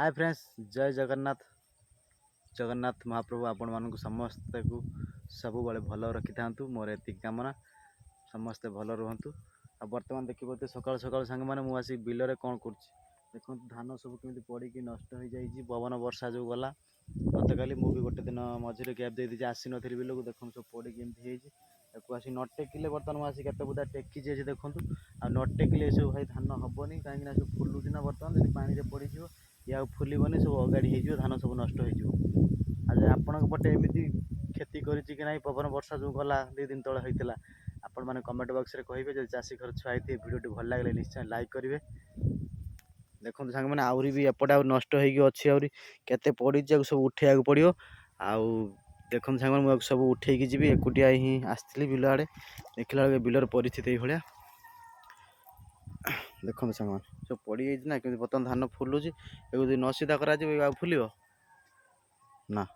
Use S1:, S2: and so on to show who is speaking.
S1: Hi friends, जय जगन्नाथ। जगन्नाथ महाप्रभु आपण मानक समस्त को सब बड़े भल रखी था। मोर एति कामना समस्ते भल रुहतु। आ बर्तमान देखिए सकाल सकाल सांग मैंने मुझे बिलरे कौन कर देखो धान सब केमी पड़ी नष्ट हो जाए पवन वर्षा जो गला मत काली मुझे गोटे दिन मझे गैप दे आसी नी बिल को देखो सब पड़ी केमी आसी न टेकिले बर्तमान मुझे केते बुदा टेकी देखूँ आ न टेकिले सब भाई धान हेनी कहीं सब फुलुना बर्तमान जब पानी में पड़ या फुलबनी सब अगाड़ी हो धान सब नष्ट हो आपण पटे एमती खेती करी पवन वर्षा जो गला 2 दिन तले होता आपण मैंने कमेंट बॉक्स में कहे जब चाषी घर छुआ होती भिडियो भल लगे निश्चय लाइक करेंगे। देखो सांग मैंने आहरी भी एपटे नष्ट होते पड़ी सब उठे पड़ो आउ देखो सांग मुझे सब उठेकी जी एकुटिया ही आसती बिल आड़े देखला बिलर परिस्थिति भाया देखो सांग सब पड़ जाना कि बर्तमान धान फुलुची न सीधा करा फुल ना।